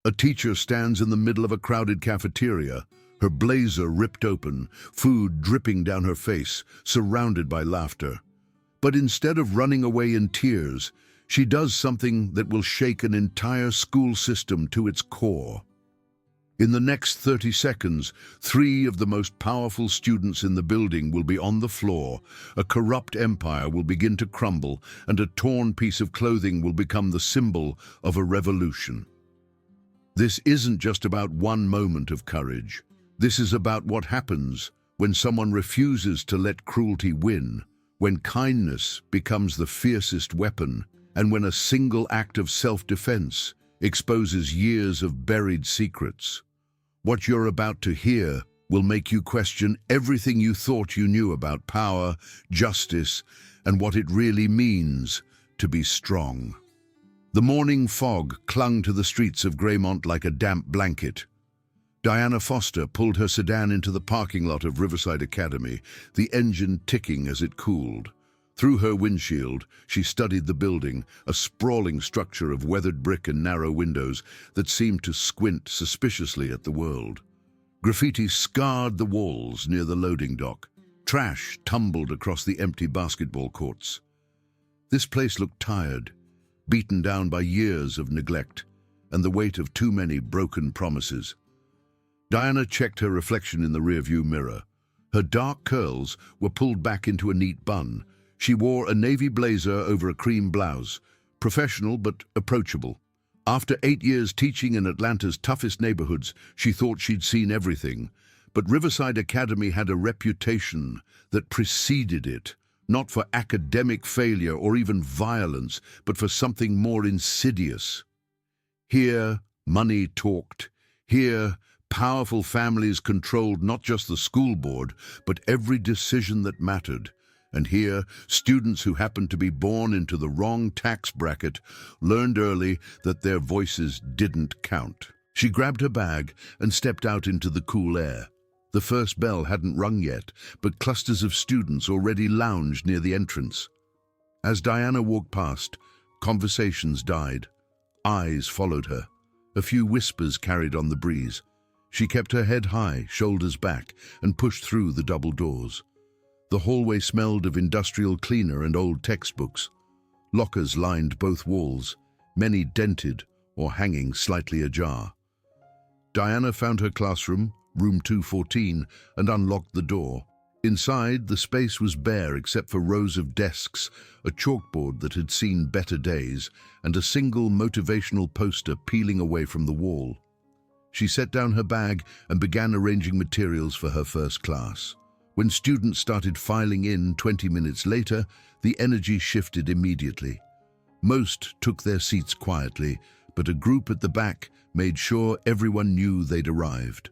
A teacher stands in the middle of a crowded cafeteria, her blazer ripped open, food dripping down her face, surrounded by laughter. But instead of running away in tears, she does something that will shake an entire school system to its core. In the next 30 seconds, 3 of the most powerful students in the building will be on the floor, a corrupt empire will begin to crumble, and a torn piece of clothing will become the symbol of a revolution. This isn't just about one moment of courage. This is about what happens when someone refuses to let cruelty win, when kindness becomes the fiercest weapon, and when a single act of self-defense exposes years of buried secrets. What you're about to hear will make you question everything you thought you knew about power, justice, and what it really means to be strong. The morning fog clung to the streets of Greymont like a damp blanket. Diana Foster pulled her sedan into the parking lot of Riverside Academy, the engine ticking as it cooled. Through her windshield, she studied the building, a sprawling structure of weathered brick and narrow windows that seemed to squint suspiciously at the world. Graffiti scarred the walls near the loading dock. Trash tumbled across the empty basketball courts. This place looked tired, beaten down by years of neglect and the weight of too many broken promises. Diana checked her reflection in the rearview mirror. Her dark curls were pulled back into a neat bun. She wore a navy blazer over a cream blouse, professional but approachable. After 8 years teaching in Atlanta's toughest neighborhoods, she thought she'd seen everything. But Riverside Academy had a reputation that preceded it, not for academic failure or even violence, but for something more insidious. Here, money talked. Here, powerful families controlled not just the school board, but every decision that mattered. And here, students who happened to be born into the wrong tax bracket learned early that their voices didn't count. She grabbed her bag and stepped out into the cool air. The first bell hadn't rung yet, but clusters of students already lounged near the entrance. As Diana walked past, conversations died. Eyes followed her. A few whispers carried on the breeze. She kept her head high, shoulders back, and pushed through the double doors. The hallway smelled of industrial cleaner and old textbooks. Lockers lined both walls, many dented or hanging slightly ajar. Diana found her classroom, room 214, and unlocked the door. Inside, the space was bare except for rows of desks, a chalkboard that had seen better days, and a single motivational poster peeling away from the wall. She set down her bag and began arranging materials for her first class. When students started filing in 20 minutes later, the energy shifted immediately. Most took their seats quietly, but a group at the back made sure everyone knew they'd arrived.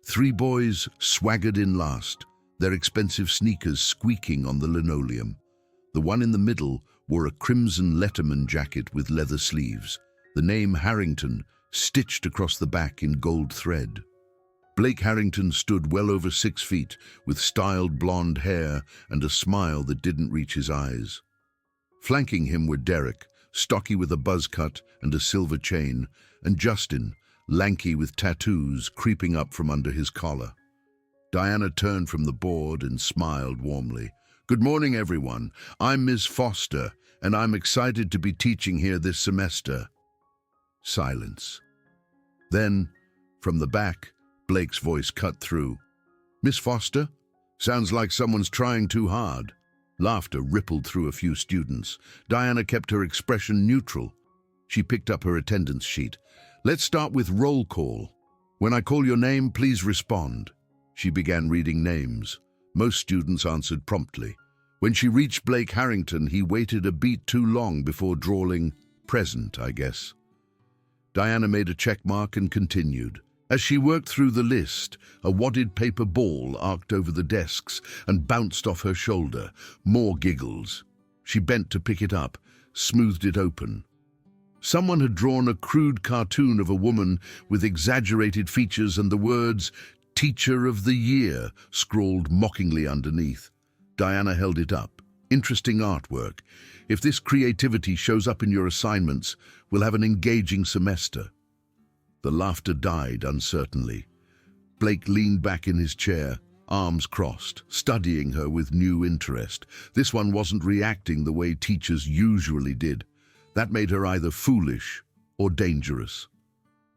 3 boys swaggered in last, their expensive sneakers squeaking on the linoleum. The one in the middle wore a crimson Letterman jacket with leather sleeves, the name Harrington stitched across the back in gold thread. Blake Harrington stood well over 6 feet, with styled blonde hair and a smile that didn't reach his eyes. Flanking him were Derek, stocky with a buzz cut and a silver chain, and Justin, lanky with tattoos creeping up from under his collar. Diana turned from the board and smiled warmly. "Good morning, everyone. I'm Ms. Foster, and I'm excited to be teaching here this semester." Silence. Then, from the back, Blake's voice cut through. "Miss Foster? Sounds like someone's trying too hard." Laughter rippled through a few students. Diana kept her expression neutral. She picked up her attendance sheet. "Let's start with roll call. When I call your name, please respond." She began reading names. Most students answered promptly. When she reached Blake Harrington, he waited a beat too long before drawling, "Present, I guess." Diana made a check mark and continued. As she worked through the list, a wadded paper ball arced over the desks and bounced off her shoulder. More giggles. She bent to pick it up, smoothed it open. Someone had drawn a crude cartoon of a woman with exaggerated features and the words, "Teacher of the Year," scrawled mockingly underneath. Diana held it up. "Interesting artwork. If this creativity shows up in your assignments, we'll have an engaging semester." The laughter died uncertainly. Blake leaned back in his chair, arms crossed, studying her with new interest. This one wasn't reacting the way teachers usually did. That made her either foolish or dangerous.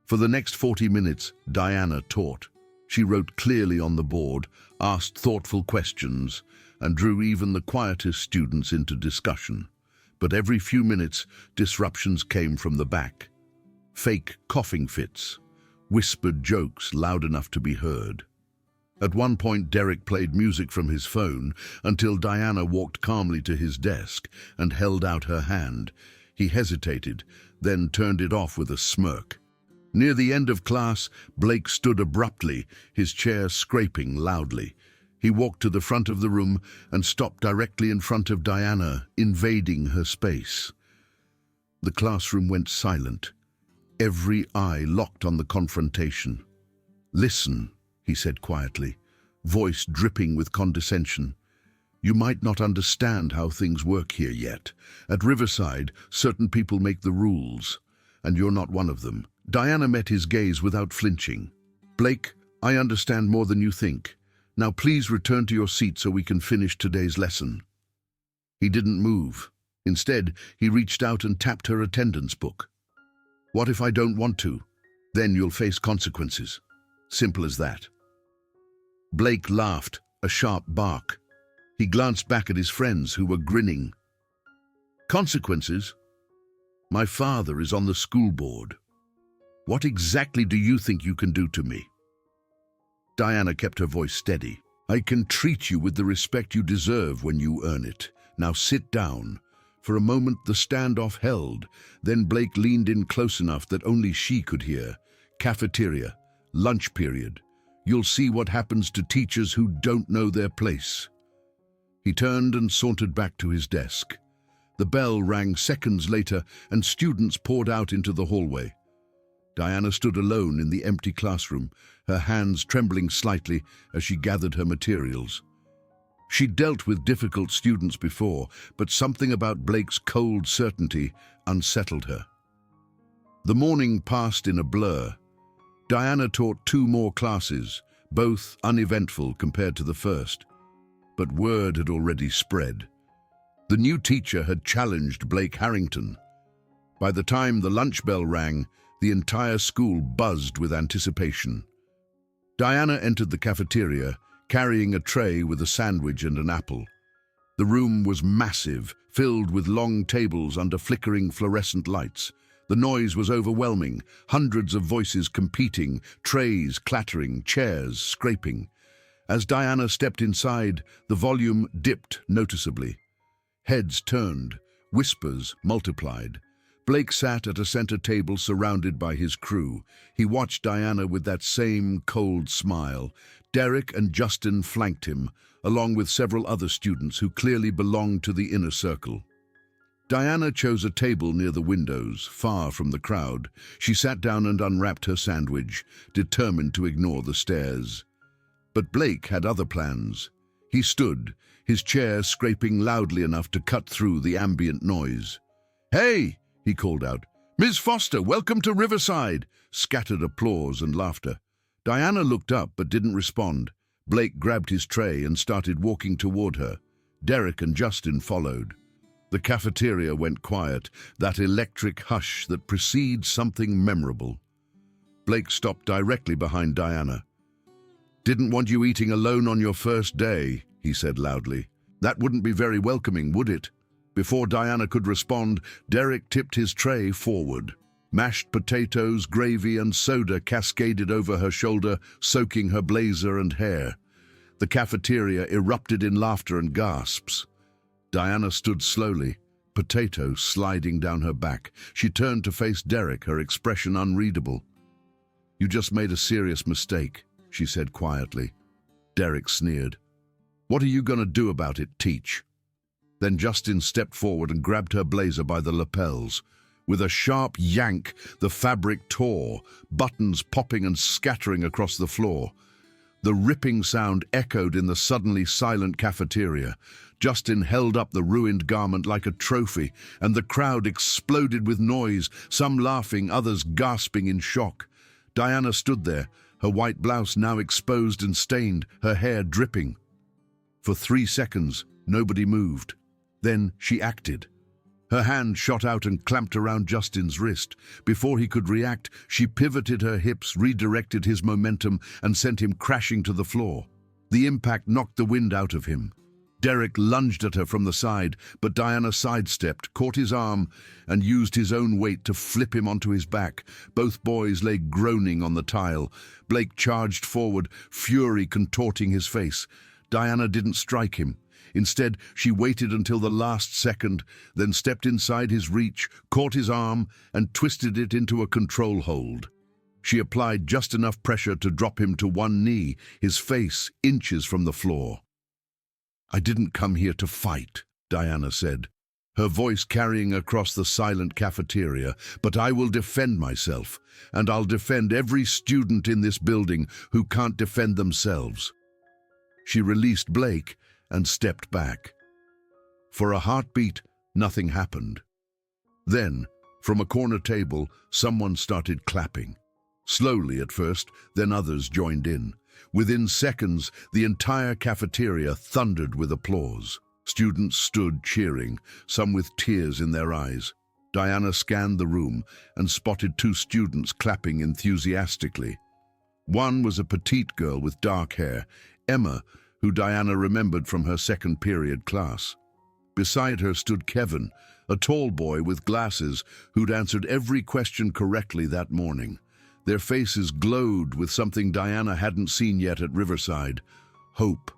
For the next 40 minutes, Diana taught. She wrote clearly on the board, asked thoughtful questions, and drew even the quietest students into discussion. But every few minutes, disruptions came from the back. Fake coughing fits, whispered jokes loud enough to be heard. At one point, Derek played music from his phone until Diana walked calmly to his desk and held out her hand. He hesitated, then turned it off with a smirk. Near the end of class, Blake stood abruptly, his chair scraping loudly. He walked to the front of the room and stopped directly in front of Diana, invading her space. The classroom went silent, every eye locked on the confrontation. "Listen," he said quietly, voice dripping with condescension. "You might not understand how things work here yet. At Riverside, certain people make the rules, and you're not one of them." Diana met his gaze without flinching. "Blake, I understand more than you think. Now please return to your seat so we can finish today's lesson." He didn't move. Instead, he reached out and tapped her attendance book. "What if I don't want to? Then you'll face consequences. Simple as that." Blake laughed, a sharp bark. He glanced back at his friends who were grinning. "Consequences? My father is on the school board. What exactly do you think you can do to me?" Diana kept her voice steady. "I can treat you with the respect you deserve when you earn it. Now sit down." For a moment the standoff held. Then Blake leaned in close enough that only she could hear. "Cafeteria. Lunch period. You'll see what happens to teachers who don't know their place." He turned and sauntered back to his desk. The bell rang seconds later and students poured out into the hallway. Diana stood alone in the empty classroom, her hands trembling slightly as she gathered her materials. She'd dealt with difficult students before, but something about Blake's cold certainty unsettled her. The morning passed in a blur. Diana taught 2 more classes, both uneventful compared to the first. But word had already spread. The new teacher had challenged Blake Harrington. By the time the lunch bell rang, the entire school buzzed with anticipation. Diana entered the cafeteria, carrying a tray with a sandwich and an apple. The room was massive, filled with long tables under flickering fluorescent lights. The noise was overwhelming, hundreds of voices competing, trays clattering, chairs scraping. As Diana stepped inside, the volume dipped noticeably. Heads turned, whispers multiplied. Blake sat at a center table surrounded by his crew. He watched Diana with that same cold smile. Derek and Justin flanked him, along with several other students who clearly belonged to the inner circle. Diana chose a table near the windows, far from the crowd. She sat down and unwrapped her sandwich, determined to ignore the stares. But Blake had other plans. He stood, his chair scraping loudly enough to cut through the ambient noise. "Hey!" he called out. "Miss Foster, welcome to Riverside!" Scattered applause and laughter. Diana looked up but didn't respond. Blake grabbed his tray and started walking toward her. Derek and Justin followed. The cafeteria went quiet, that electric hush that precedes something memorable. Blake stopped directly behind Diana. "Didn't want you eating alone on your first day," he said loudly. "That wouldn't be very welcoming, would it?" Before Diana could respond, Derek tipped his tray forward. Mashed potatoes, gravy, and soda cascaded over her shoulder, soaking her blazer and hair. The cafeteria erupted in laughter and gasps. Diana stood slowly, potatoes sliding down her back. She turned to face Derek, her expression unreadable. "You just made a serious mistake," she said quietly. Derek sneered. "What are you going to do about it, Teach?" Then Justin stepped forward and grabbed her blazer by the lapels. With a sharp yank, the fabric tore, buttons popping and scattering across the floor. The ripping sound echoed in the suddenly silent cafeteria. Justin held up the ruined garment like a trophy, and the crowd exploded with noise, some laughing, others gasping in shock. Diana stood there, her white blouse now exposed and stained, her hair dripping. For 3 seconds, nobody moved. Then she acted. Her hand shot out and clamped around Justin's wrist. Before he could react, she pivoted her hips, redirected his momentum, and sent him crashing to the floor. The impact knocked the wind out of him. Derek lunged at her from the side, but Diana sidestepped, caught his arm, and used his own weight to flip him onto his back. Both boys lay groaning on the tile. Blake charged forward, fury contorting his face. Diana didn't strike him. Instead, she waited until the last second, then stepped inside his reach, caught his arm, and twisted it into a control hold. She applied just enough pressure to drop him to one knee, his face inches from the floor. "I didn't come here to fight," Diana said, her voice carrying across the silent cafeteria, "but I will defend myself, and I'll defend every student in this building who can't defend themselves." She released Blake and stepped back. For a heartbeat, nothing happened. Then, from a corner table, someone started clapping. Slowly at first, then others joined in. Within seconds, the entire cafeteria thundered with applause. Students stood cheering, some with tears in their eyes. Diana scanned the room and spotted 2 students clapping enthusiastically. One was a petite girl with dark hair, Emma, who Diana remembered from her second period class. Beside her stood Kevin, a tall boy with glasses who'd answered every question correctly that morning. Their faces glowed with something Diana hadn't seen yet at Riverside: hope.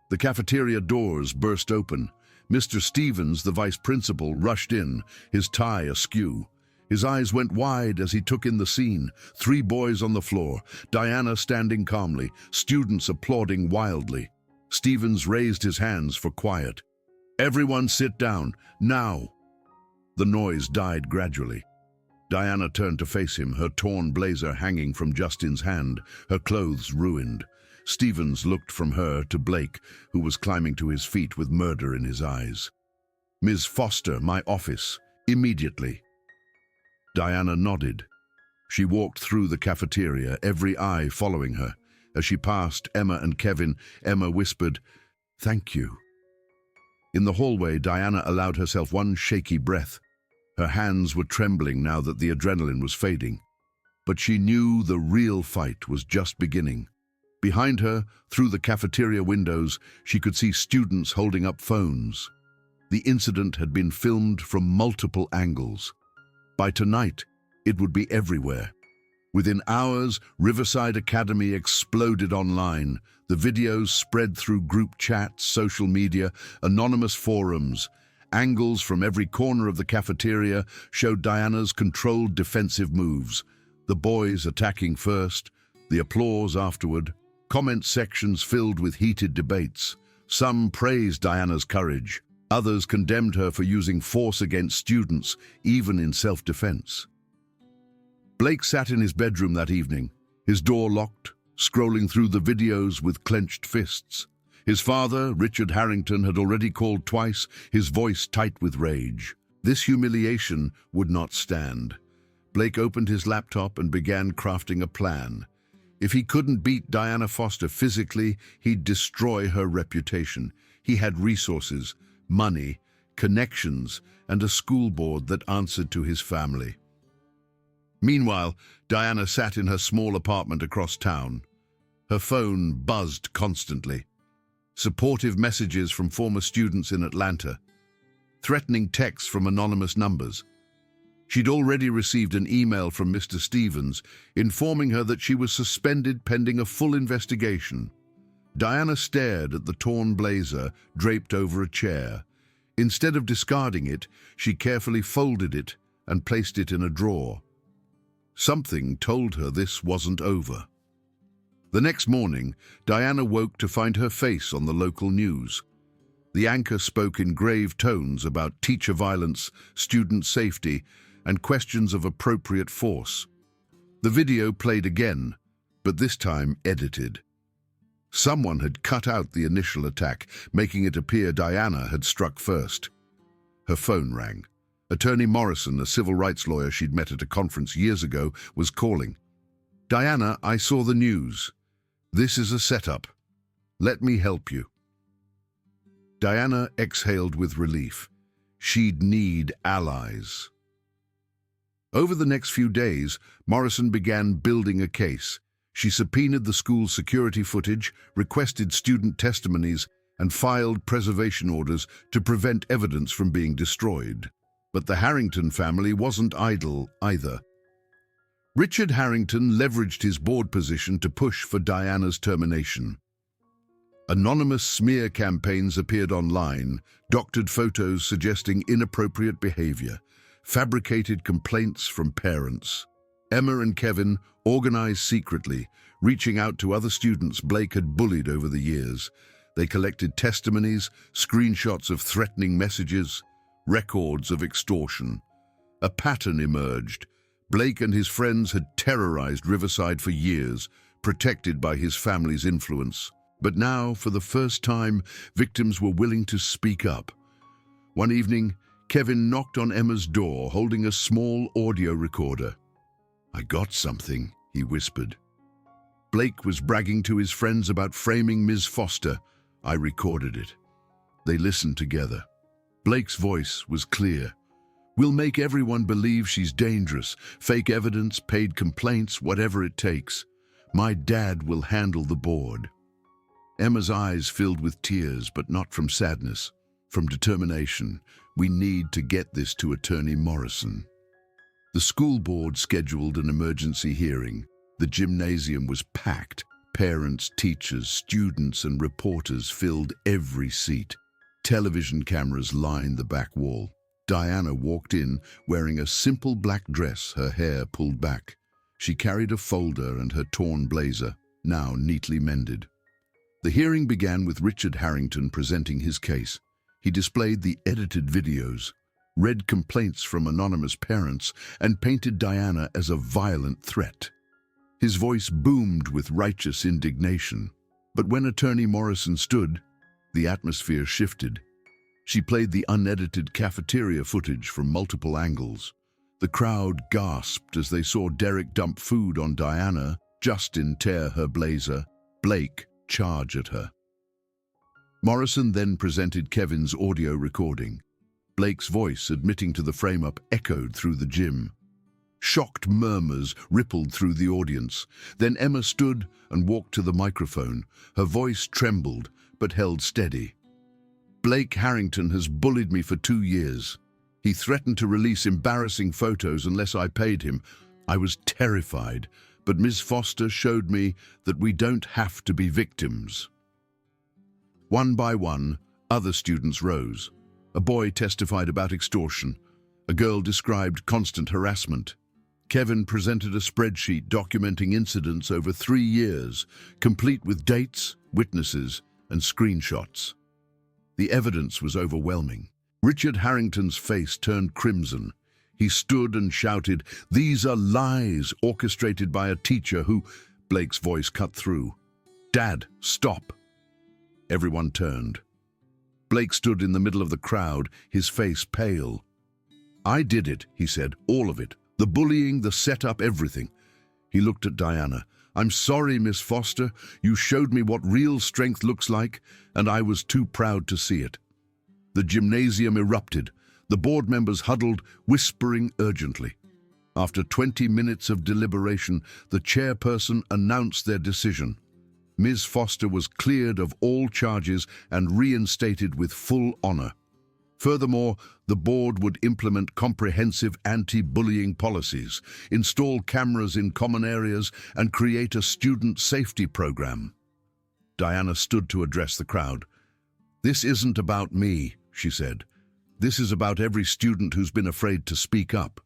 The cafeteria doors burst open. Mr. Stevens, the vice principal, rushed in, his tie askew. His eyes went wide as he took in the scene. 3 boys on the floor, Diana standing calmly, students applauding wildly. Stevens raised his hands for quiet. "Everyone sit down, now." The noise died gradually. Diana turned to face him, her torn blazer hanging from Justin's hand, her clothes ruined. Stevens looked from her to Blake, who was climbing to his feet with murder in his eyes. "Ms. Foster, my office, immediately." Diana nodded. She walked through the cafeteria, every eye following her. As she passed Emma and Kevin, Emma whispered, "Thank you." In the hallway, Diana allowed herself one shaky breath. Her hands were trembling now that the adrenaline was fading. But she knew the real fight was just beginning. Behind her, through the cafeteria windows, she could see students holding up phones. The incident had been filmed from multiple angles. By tonight, it would be everywhere. Within hours, Riverside Academy exploded online. The videos spread through group chats, social media, anonymous forums. Angles from every corner of the cafeteria showed Diana's controlled defensive moves. The boys attacking first, the applause afterward. Comment sections filled with heated debates. Some praised Diana's courage. Others condemned her for using force against students, even in self-defense. Blake sat in his bedroom that evening, his door locked, scrolling through the videos with clenched fists. His father, Richard Harrington, had already called twice, his voice tight with rage. This humiliation would not stand. Blake opened his laptop and began crafting a plan. If he couldn't beat Diana Foster physically, he'd destroy her reputation. He had resources, money, connections, and a school board that answered to his family. Meanwhile, Diana sat in her small apartment across town. Her phone buzzed constantly. Supportive messages from former students in Atlanta. Threatening texts from anonymous numbers. She'd already received an email from Mr. Stevens informing her that she was suspended pending a full investigation. Diana stared at the torn blazer draped over a chair. Instead of discarding it, she carefully folded it and placed it in a drawer. Something told her this wasn't over. The next morning, Diana woke to find her face on the local news. The anchor spoke in grave tones about teacher violence, student safety, and questions of appropriate force. The video played again, but this time edited. Someone had cut out the initial attack, making it appear Diana had struck first. Her phone rang. Attorney Morrison, a civil rights lawyer she'd met at a conference years ago, was calling. "Diana, I saw the news. This is a setup. Let me help you." Diana exhaled with relief. She'd need allies. Over the next few days, Morrison began building a case. She subpoenaed the school's security footage, requested student testimonies, and filed preservation orders to prevent evidence from being destroyed. But the Harrington family wasn't idle either. Richard Harrington leveraged his board position to push for Diana's termination. Anonymous smear campaigns appeared online, doctored photos suggesting inappropriate behavior, fabricated complaints from parents. Emma and Kevin organized secretly, reaching out to other students Blake had bullied over the years. They collected testimonies, screenshots of threatening messages, records of extortion. A pattern emerged. Blake and his friends had terrorized Riverside for years, protected by his family's influence. But now, for the first time, victims were willing to speak up. One evening, Kevin knocked on Emma's door, holding a small audio recorder. "I got something," he whispered. Blake was bragging to his friends about framing Ms. Foster. "I recorded it." They listened together. Blake's voice was clear. "We'll make everyone believe she's dangerous. Fake evidence, paid complaints, whatever it takes. My dad will handle the board." Emma's eyes filled with tears, but not from sadness, from determination. "We need to get this to Attorney Morrison." The school board scheduled an emergency hearing. The gymnasium was packed. Parents, teachers, students, and reporters filled every seat. Television cameras lined the back wall. Diana walked in, wearing a simple black dress, her hair pulled back. She carried a folder and her torn blazer, now neatly mended. The hearing began with Richard Harrington presenting his case. He displayed the edited videos, read complaints from anonymous parents, and painted Diana as a violent threat. His voice boomed with righteous indignation. But when Attorney Morrison stood, the atmosphere shifted. She played the unedited cafeteria footage from multiple angles. The crowd gasped as they saw Derek dump food on Diana, Justin tear her blazer, Blake charge at her. Morrison then presented Kevin's audio recording. Blake's voice, admitting to the frame-up, echoed through the gym. Shocked murmurs rippled through the audience. Then Emma stood and walked to the microphone. Her voice trembled, but held steady. "Blake Harrington has bullied me for 2 years. He threatened to release embarrassing photos unless I paid him. I was terrified, but Ms. Foster showed me that we don't have to be victims." One by one, other students rose. A boy testified about extortion. A girl described constant harassment. Kevin presented a spreadsheet documenting incidents over 3 years, complete with dates, witnesses, and screenshots. The evidence was overwhelming. Richard Harrington's face turned crimson. He stood and shouted, "These are lies orchestrated by a teacher who—" Blake's voice cut through. "Dad, stop!" Everyone turned. Blake stood in the middle of the crowd, his face pale. "I did it," he said, "all of it. The bullying, the setup, everything." He looked at Diana. "I'm sorry, Miss Foster. You showed me what real strength looks like, and I was too proud to see it." The gymnasium erupted. The board members huddled, whispering urgently. After 20 minutes of deliberation, the chairperson announced their decision. Ms. Foster was cleared of all charges and reinstated with full honor. Furthermore, the board would implement comprehensive anti-bullying policies, install cameras in common areas, and create a student safety program. Diana stood to address the crowd. "This isn't about me," she said. "This is about every student who's been afraid to speak up."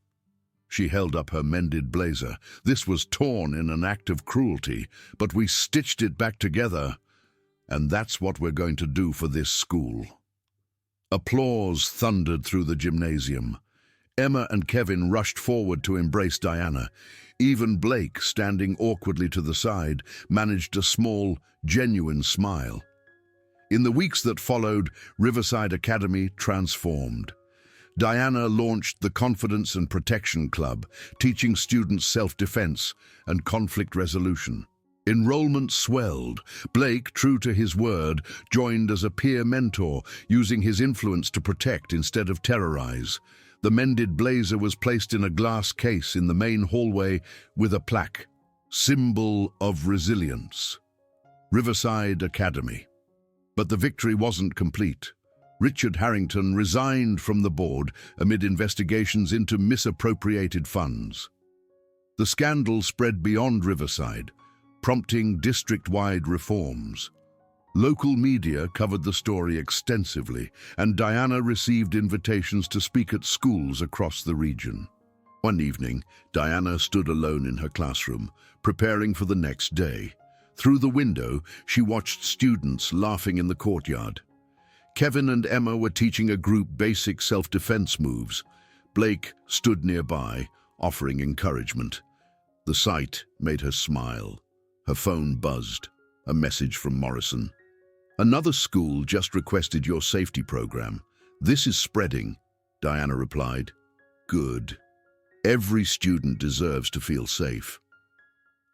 She held up her mended blazer. "This was torn in an act of cruelty, but we stitched it back together, and that's what we're going to do for this school." Applause thundered through the gymnasium. Emma and Kevin rushed forward to embrace Diana. Even Blake, standing awkwardly to the side, managed a small, genuine smile. In the weeks that followed, Riverside Academy transformed. Diana launched the Confidence and Protection Club, teaching students self-defense and conflict resolution. Enrollment swelled. Blake, true to his word, joined as a peer mentor, using his influence to protect instead of terrorize. The mended blazer was placed in a glass case in the main hallway with a plaque, "Symbol of Resilience, Riverside Academy." But the victory wasn't complete. Richard Harrington resigned from the board amid investigations into misappropriated funds. The scandal spread beyond Riverside, prompting district-wide reforms. Local media covered the story extensively, and Diana received invitations to speak at schools across the region. One evening, Diana stood alone in her classroom, preparing for the next day. Through the window, she watched students laughing in the courtyard. Kevin and Emma were teaching a group basic self-defense moves. Blake stood nearby, offering encouragement. The sight made her smile. Her phone buzzed. A message from Morrison. "Another school just requested your safety program. This is spreading," Diana replied. "Good. Every student deserves to feel safe."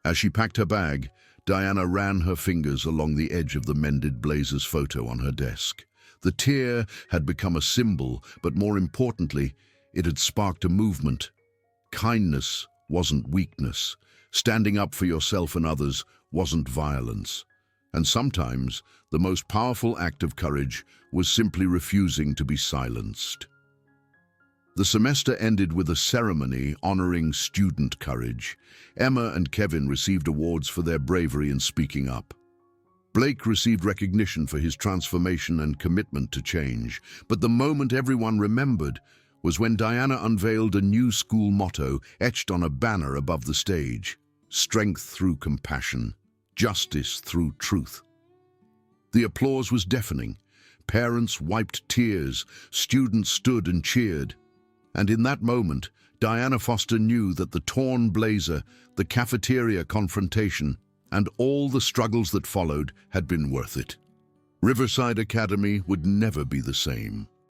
As she packed her bag, Diana ran her fingers along the edge of the mended blazer's photo on her desk. The tear had become a symbol, but more importantly, it had sparked a movement. Kindness wasn't weakness. Standing up for yourself and others wasn't violence. And sometimes, the most powerful act of courage was simply refusing to be silenced. The semester ended with a ceremony honoring student courage. Emma and Kevin received awards for their bravery in speaking up. Blake received recognition for his transformation and commitment to change. But the moment everyone remembered was when Diana unveiled a new school motto etched on a banner above the stage: "Strength through compassion, justice through truth." The applause was deafening. Parents wiped tears, students stood and cheered. And in that moment, Diana Foster knew that the torn blazer, the cafeteria confrontation, and all the struggles that followed had been worth it. Riverside Academy would never be the same.